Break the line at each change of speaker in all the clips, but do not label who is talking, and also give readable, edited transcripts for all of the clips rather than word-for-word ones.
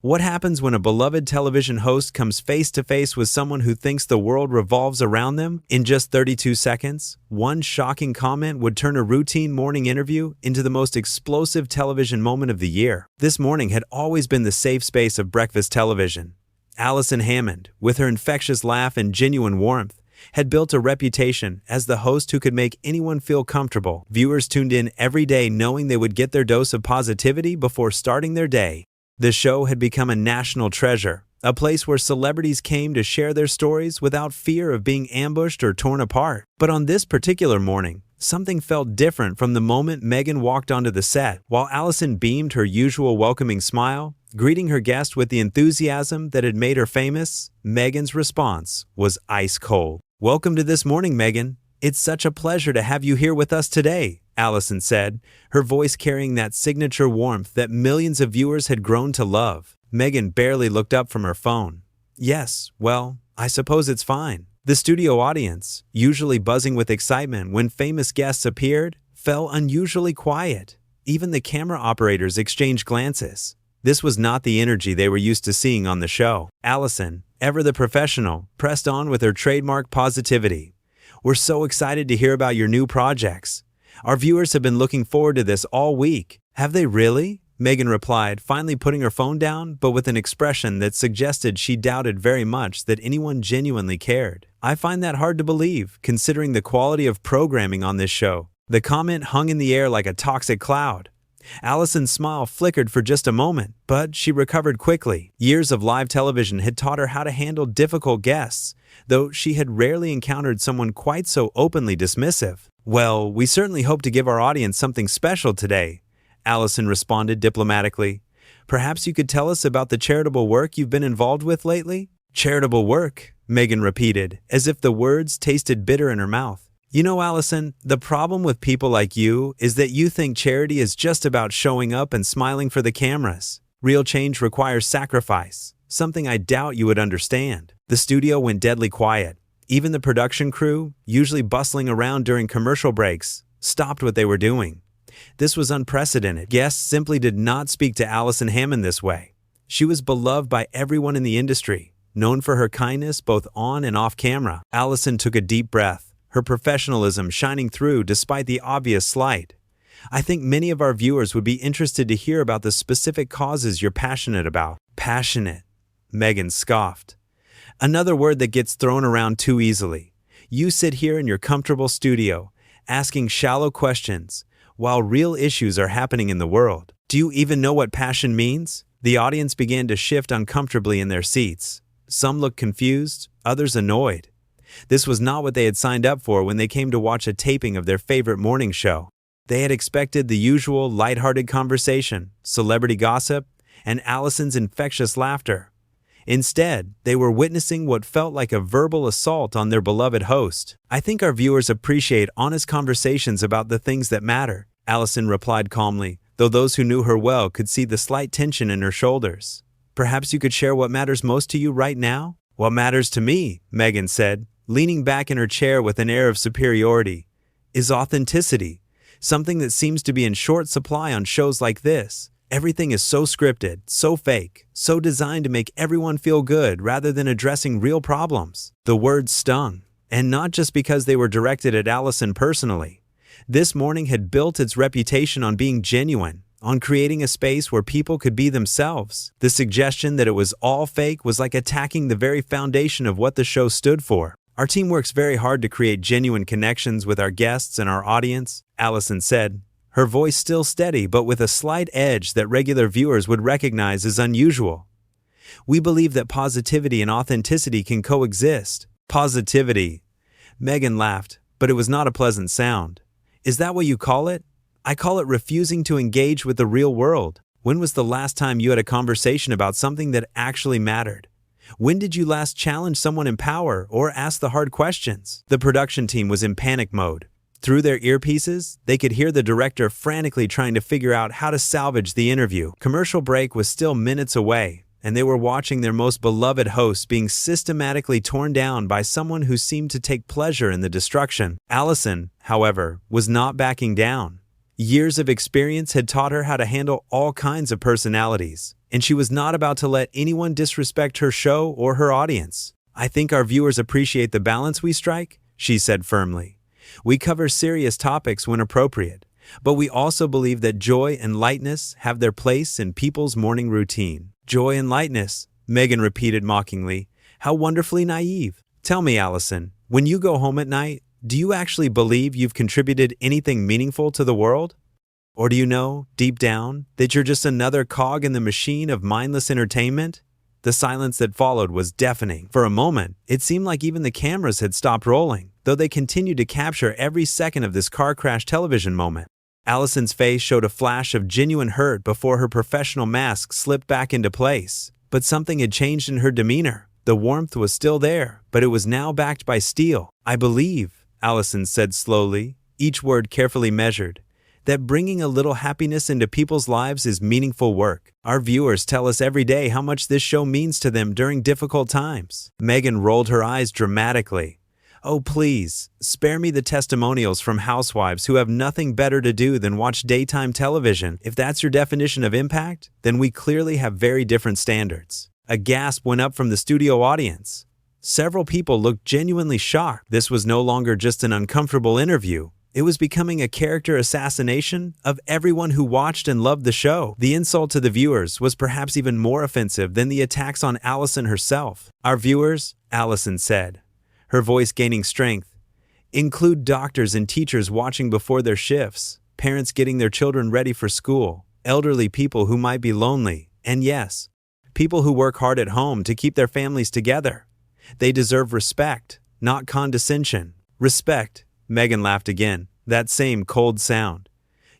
What happens when a beloved television host comes face to face with someone who thinks the world revolves around them? In just 32 seconds, one shocking comment would turn a routine morning interview into the most explosive television moment of the year. This morning had always been the safe space of breakfast television. Allison Hammond, with her infectious laugh and genuine warmth, had built a reputation as the host who could make anyone feel comfortable. Viewers tuned in every day knowing they would get their dose of positivity before starting their day. The show had become a national treasure, a place where celebrities came to share their stories without fear of being ambushed or torn apart. But on this particular morning, something felt different from the moment Meghan walked onto the set. While Allison beamed her usual welcoming smile, greeting her guest with the enthusiasm that had made her famous, Meghan's response was ice cold. "Welcome to This Morning, Meghan. It's such a pleasure to have you here with us today," Allison said, her voice carrying that signature warmth that millions of viewers had grown to love. Meghan barely looked up from her phone. "Yes, well, I suppose it's fine." The studio audience, usually buzzing with excitement when famous guests appeared, fell unusually quiet. Even the camera operators exchanged glances. This was not the energy they were used to seeing on the show. Allison, ever the professional, pressed on with her trademark positivity. "We're so excited to hear about your new projects. Our viewers have been looking forward to this all week." "Have they really?" Meghan replied, finally putting her phone down, but with an expression that suggested she doubted very much that anyone genuinely cared. "I find that hard to believe, considering the quality of programming on this show." The comment hung in the air like a toxic cloud. Allison's smile flickered for just a moment, but she recovered quickly. Years of live television had taught her how to handle difficult guests, though she had rarely encountered someone quite so openly dismissive. "Well, we certainly hope to give our audience something special today," Allison responded diplomatically. "Perhaps you could tell us about the charitable work you've been involved with lately?" "Charitable work?" Meghan repeated, as if the words tasted bitter in her mouth. "You know, Allison, the problem with people like you is that you think charity is just about showing up and smiling for the cameras. Real change requires sacrifice, something I doubt you would understand." The studio went deadly quiet. Even the production crew, usually bustling around during commercial breaks, stopped what they were doing. This was unprecedented. Guests simply did not speak to Allison Hammond this way. She was beloved by everyone in the industry, known for her kindness both on and off camera. Allison took a deep breath, her professionalism shining through despite the obvious slight. "I think many of our viewers would be interested to hear about the specific causes you're passionate about." "Passionate," Meghan scoffed. "Another word that gets thrown around too easily. You sit here in your comfortable studio, asking shallow questions, while real issues are happening in the world. Do you even know what passion means?" The audience began to shift uncomfortably in their seats. Some looked confused, others annoyed. This was not what they had signed up for when they came to watch a taping of their favorite morning show. They had expected the usual lighthearted conversation, celebrity gossip, and Allison's infectious laughter. Instead, they were witnessing what felt like a verbal assault on their beloved host. "I think our viewers appreciate honest conversations about the things that matter," Allison replied calmly, though those who knew her well could see the slight tension in her shoulders. "Perhaps you could share what matters most to you right now?" "What matters to me," Meghan said, leaning back in her chair with an air of superiority, "is authenticity, something that seems to be in short supply on shows like this. Everything is so scripted, so fake, so designed to make everyone feel good rather than addressing real problems." The words stung, and not just because they were directed at Allison personally. This morning had built its reputation on being genuine, on creating a space where people could be themselves. The suggestion that it was all fake was like attacking the very foundation of what the show stood for. "Our team works very hard to create genuine connections with our guests and our audience," Allison said, her voice still steady but with a slight edge that regular viewers would recognize as unusual. "We believe that positivity and authenticity can coexist." "Positivity," Meghan laughed, but it was not a pleasant sound. "Is that what you call it?" "I call it refusing to engage with the real world." "When was the last time you had a conversation about something that actually mattered? When did you last challenge someone in power or ask the hard questions?" The production team was in panic mode. Through their earpieces, they could hear the director frantically trying to figure out how to salvage the interview. Commercial break was still minutes away, and they were watching their most beloved host being systematically torn down by someone who seemed to take pleasure in the destruction. Allison, however, was not backing down. Years of experience had taught her how to handle all kinds of personalities, and she was not about to let anyone disrespect her show or her audience. "I think our viewers appreciate the balance we strike," she said firmly. "We cover serious topics when appropriate, but we also believe that joy and lightness have their place in people's morning routine." "Joy and lightness," Meghan repeated mockingly. "How wonderfully naive. Tell me, Allison, when you go home at night, do you actually believe you've contributed anything meaningful to the world? Or do you know, deep down, that you're just another cog in the machine of mindless entertainment?" The silence that followed was deafening. For a moment, it seemed like even the cameras had stopped rolling, though they continued to capture every second of this car crash television moment. Allison's face showed a flash of genuine hurt before her professional mask slipped back into place. But something had changed in her demeanor. The warmth was still there, but it was now backed by steel. "I believe," Allison said slowly, each word carefully measured, "that bringing a little happiness into people's lives is meaningful work. Our viewers tell us every day how much this show means to them during difficult times." Meghan rolled her eyes dramatically. "Oh, please, spare me the testimonials from housewives who have nothing better to do than watch daytime television. If that's your definition of impact, then we clearly have very different standards." A gasp went up from the studio audience. Several people looked genuinely shocked. This was no longer just an uncomfortable interview. It was becoming a character assassination of everyone who watched and loved the show. The insult to the viewers was perhaps even more offensive than the attacks on Allison herself. "Our viewers," Allison said, her voice gaining strength, "include doctors and teachers watching before their shifts, parents getting their children ready for school, elderly people who might be lonely, and yes, people who work hard at home to keep their families together. They deserve respect, not condescension." "Respect," Meghan laughed again, that same cold sound.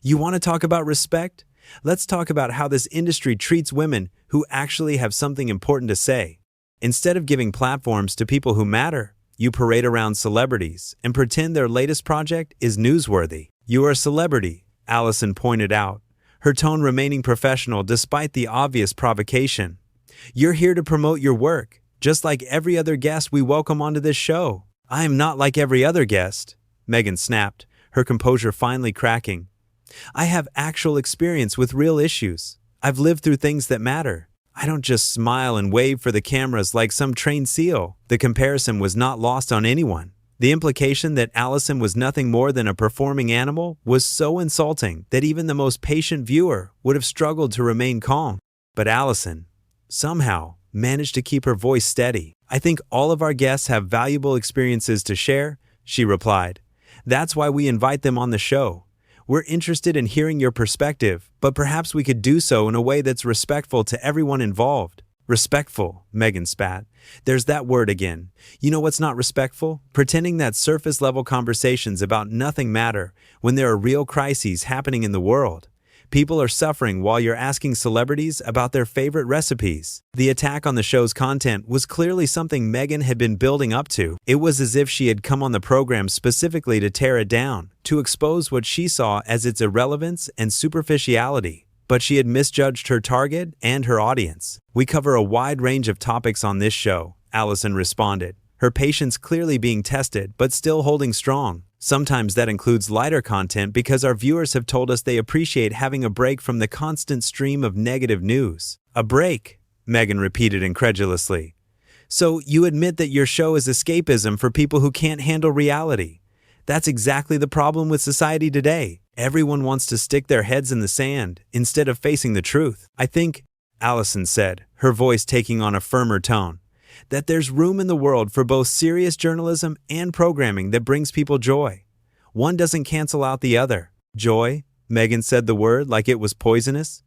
"You want to talk about respect? Let's talk about how this industry treats women who actually have something important to say. Instead of giving platforms to people who matter, you parade around celebrities and pretend their latest project is newsworthy." "You are a celebrity," Allison pointed out, her tone remaining professional despite the obvious provocation. "You're here to promote your work, just like every other guest we welcome onto this show." "I am not like every other guest," Meghan snapped, her composure finally cracking. "I have actual experience with real issues. I've lived through things that matter. I don't just smile and wave for the cameras like some trained SEAL." The comparison was not lost on anyone. The implication that Allison was nothing more than a performing animal was so insulting that even the most patient viewer would have struggled to remain calm. But Allison, somehow, managed to keep her voice steady. "I think all of our guests have valuable experiences to share," she replied. "That's why we invite them on the show. We're interested in hearing your perspective, but perhaps we could do so in a way that's respectful to everyone involved." "Respectful," Meghan spat. "There's that word again. You know what's not respectful? Pretending that surface-level conversations about nothing matter when there are real crises happening in the world. People are suffering while you're asking celebrities about their favorite recipes." The attack on the show's content was clearly something Meghan had been building up to. It was as if she had come on the program specifically to tear it down, to expose what she saw as its irrelevance and superficiality. But she had misjudged her target and her audience. "We cover a wide range of topics on this show," Allison responded, her patience clearly being tested but still holding strong. "Sometimes that includes lighter content because our viewers have told us they appreciate having a break from the constant stream of negative news." "A break?" Meghan repeated incredulously. "So you admit that your show is escapism for people who can't handle reality? That's exactly the problem with society today. Everyone wants to stick their heads in the sand instead of facing the truth." "I think," Allison said, her voice taking on a firmer tone, "that there's room in the world for both serious journalism and programming that brings people joy. One doesn't cancel out the other." "Joy?" Meghan said the word like it was poisonous.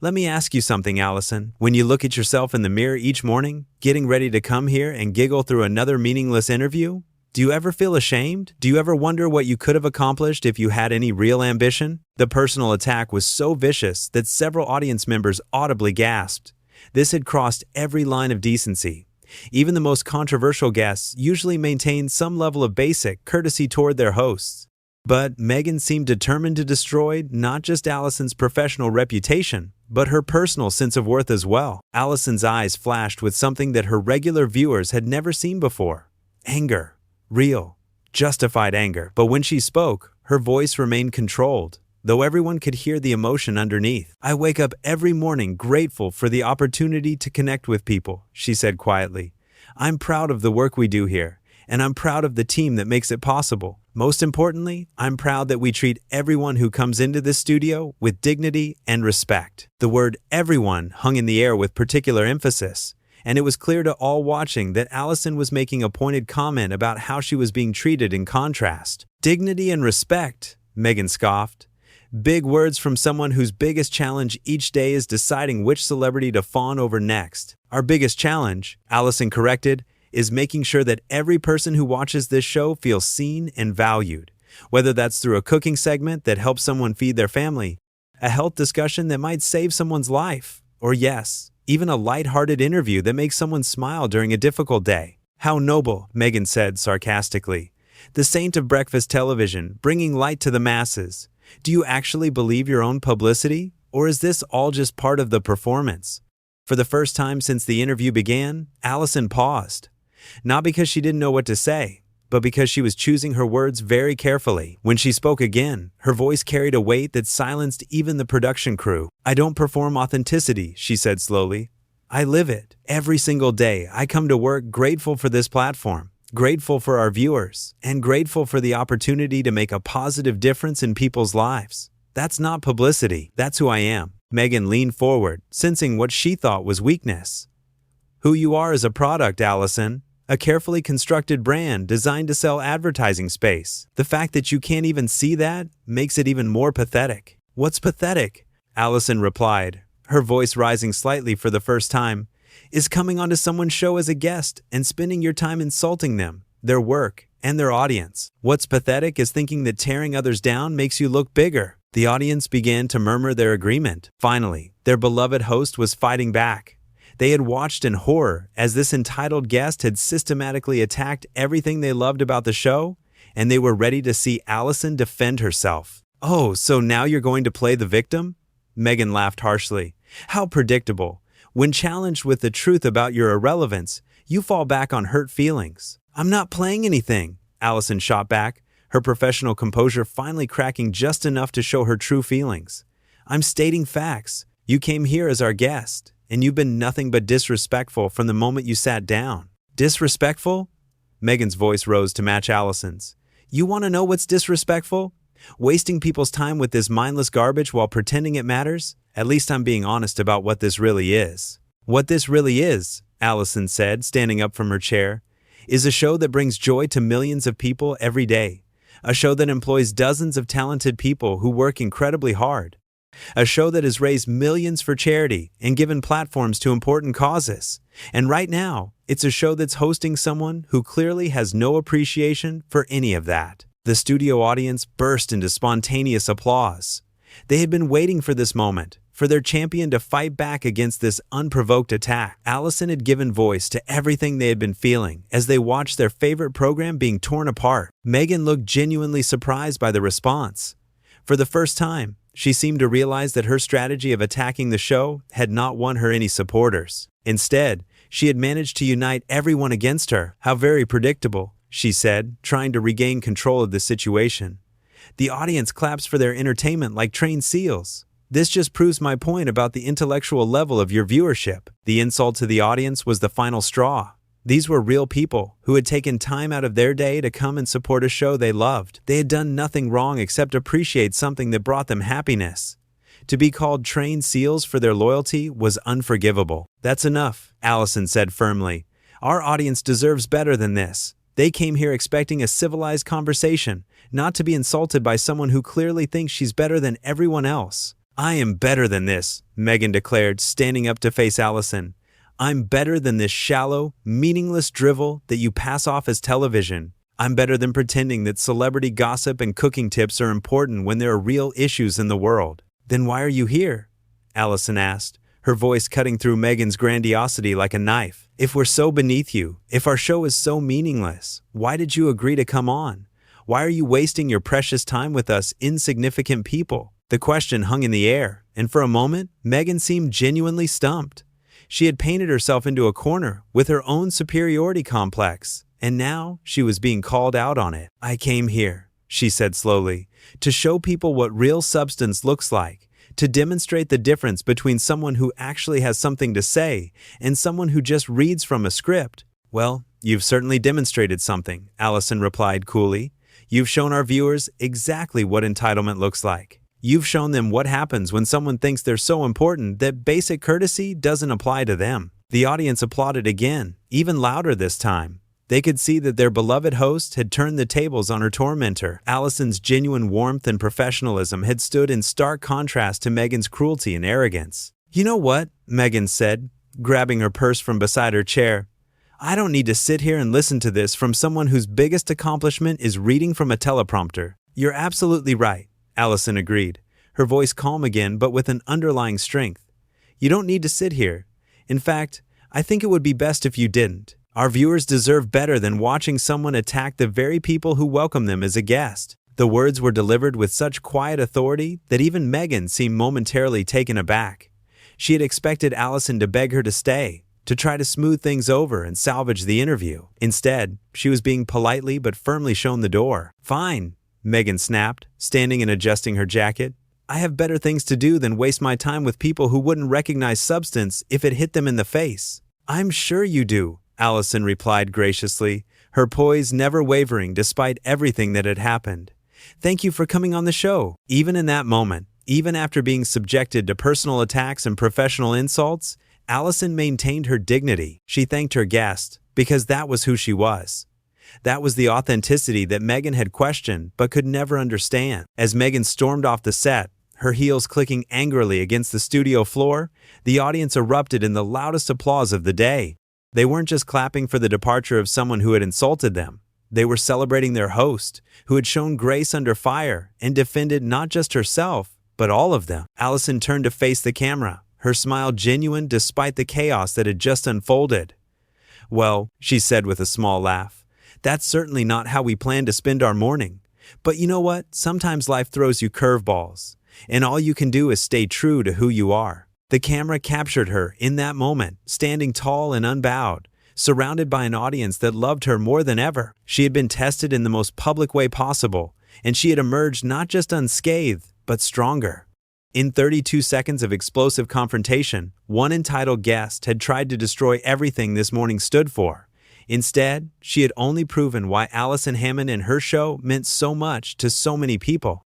"Let me ask you something, Allison. When you look at yourself in the mirror each morning, getting ready to come here and giggle through another meaningless interview, do you ever feel ashamed? Do you ever wonder what you could have accomplished if you had any real ambition?" The personal attack was so vicious that several audience members audibly gasped. This had crossed every line of decency. Even the most controversial guests usually maintain some level of basic courtesy toward their hosts. But Meghan seemed determined to destroy not just Allison's professional reputation, but her personal sense of worth as well. Allison's eyes flashed with something that her regular viewers had never seen before: anger. Real, justified anger. But when she spoke, her voice remained controlled. though everyone could hear the emotion underneath. "I wake up every morning grateful for the opportunity to connect with people," she said quietly. "I'm proud of the work we do here, and I'm proud of the team that makes it possible. Most importantly, I'm proud that we treat everyone who comes into this studio with dignity and respect." The word everyone hung in the air with particular emphasis, and it was clear to all watching that Allison was making a pointed comment about how she was being treated in contrast. "Dignity and respect," Meghan scoffed. "Big words from someone whose biggest challenge each day is deciding which celebrity to fawn over next." "Our biggest challenge," Allison corrected, "is making sure that every person who watches this show feels seen and valued, whether that's through a cooking segment that helps someone feed their family, a health discussion that might save someone's life, or yes, even a light-hearted interview that makes someone smile during a difficult day." "How noble," Meghan said sarcastically. "The saint of breakfast television, bringing light to the masses. Do you actually believe your own publicity, or is this all just part of the performance?" For the first time since the interview began, Allison paused. Not because she didn't know what to say, but because she was choosing her words very carefully. When she spoke again, her voice carried a weight that silenced even the production crew. "I don't perform authenticity," she said slowly. "I live it. Every single day, I come to work grateful for this platform, grateful for our viewers, and grateful for the opportunity to make a positive difference in people's lives. That's not publicity. That's who I am." Meghan leaned forward, sensing what she thought was weakness. "Who you are is a product, Allison. A carefully constructed brand designed to sell advertising space. The fact that you can't even see that makes it even more pathetic." "What's pathetic?" Allison replied, her voice rising slightly for the first time, "is coming onto someone's show as a guest and spending your time insulting them, their work, and their audience. What's pathetic is thinking that tearing others down makes you look bigger." The audience began to murmur their agreement. Finally, their beloved host was fighting back. They had watched in horror as this entitled guest had systematically attacked everything they loved about the show, and they were ready to see Allison defend herself. "Oh, so now you're going to play the victim?" Meghan laughed harshly. "How predictable. When challenged with the truth about your irrelevance, you fall back on hurt feelings." "I'm not playing anything," Allison shot back, her professional composure finally cracking just enough to show her true feelings. "I'm stating facts. You came here as our guest, and you've been nothing but disrespectful from the moment you sat down." "Disrespectful?" Meghan's voice rose to match Allison's. "You want to know what's disrespectful? Wasting people's time with this mindless garbage while pretending it matters? At least I'm being honest about what this really is." "What this really is," Allison said, standing up from her chair, "is a show that brings joy to millions of people every day. A show that employs dozens of talented people who work incredibly hard. A show that has raised millions for charity and given platforms to important causes. And right now, it's a show that's hosting someone who clearly has no appreciation for any of that." The studio audience burst into spontaneous applause. They had been waiting for this moment, for their champion to fight back against this unprovoked attack. Allison had given voice to everything they had been feeling as they watched their favorite program being torn apart. Meghan looked genuinely surprised by the response. For the first time, she seemed to realize that her strategy of attacking the show had not won her any supporters. Instead, she had managed to unite everyone against her. "How very predictable," she said, trying to regain control of the situation. "The audience claps for their entertainment like trained seals. This just proves my point about the intellectual level of your viewership." The insult to the audience was the final straw. These were real people who had taken time out of their day to come and support a show they loved. They had done nothing wrong except appreciate something that brought them happiness. To be called trained seals for their loyalty was unforgivable. "That's enough," Allison said firmly. "Our audience deserves better than this. They came here expecting a civilized conversation, not to be insulted by someone who clearly thinks she's better than everyone else." "I am better than this," Meghan declared, standing up to face Allison. "I'm better than this shallow, meaningless drivel that you pass off as television. I'm better than pretending that celebrity gossip and cooking tips are important when there are real issues in the world." "Then why are you here?" Allison asked, her voice cutting through Meghan's grandiosity like a knife. "If we're so beneath you, if our show is so meaningless, why did you agree to come on? Why are you wasting your precious time with us insignificant people?" The question hung in the air, and for a moment, Meghan seemed genuinely stumped. She had painted herself into a corner with her own superiority complex, and now she was being called out on it. "I came here," she said slowly, to show people what real substance looks like, to demonstrate the difference between someone who actually has something to say and someone who just reads from a script. Well, you've certainly demonstrated something, Allison replied coolly. You've shown our viewers exactly what entitlement looks like. You've shown them what happens when someone thinks they're so important that basic courtesy doesn't apply to them. The audience applauded again, even louder this time. They could see that their beloved host had turned the tables on her tormentor. Allison's genuine warmth and professionalism had stood in stark contrast to Meghan's cruelty and arrogance. "You know what?" Meghan said, grabbing her purse from beside her chair. "I don't need to sit here and listen to this from someone whose biggest accomplishment is reading from a teleprompter." "You're absolutely right," Allison agreed, her voice calm again but with an underlying strength. "You don't need to sit here. In fact, I think it would be best if you didn't. Our viewers deserve better than watching someone attack the very people who welcome them as a guest." The words were delivered with such quiet authority that even Meghan seemed momentarily taken aback. She had expected Allison to beg her to stay, to try to smooth things over and salvage the interview. Instead, she was being politely but firmly shown the door. "Fine," Meghan snapped, standing and adjusting her jacket. "I have better things to do than waste my time with people who wouldn't recognize substance if it hit them in the face." "I'm sure you do," Allison replied graciously, her poise never wavering despite everything that had happened. "Thank you for coming on the show." Even in that moment, even after being subjected to personal attacks and professional insults, Allison maintained her dignity. She thanked her guest, because that was who she was. That was the authenticity that Meghan had questioned but could never understand. As Meghan stormed off the set, her heels clicking angrily against the studio floor, the audience erupted in the loudest applause of the day. They weren't just clapping for the departure of someone who had insulted them. They were celebrating their host, who had shown grace under fire and defended not just herself, but all of them. Allison turned to face the camera, her smile genuine despite the chaos that had just unfolded. "Well," she said with a small laugh, "that's certainly not how we planned to spend our morning. But you know what? Sometimes life throws you curveballs, and all you can do is stay true to who you are." The camera captured her in that moment, standing tall and unbowed, surrounded by an audience that loved her more than ever. She had been tested in the most public way possible, and she had emerged not just unscathed, but stronger. In 32 seconds of explosive confrontation, one entitled guest had tried to destroy everything this morning stood for. Instead, she had only proven why Allison Hammond and her show meant so much to so many people.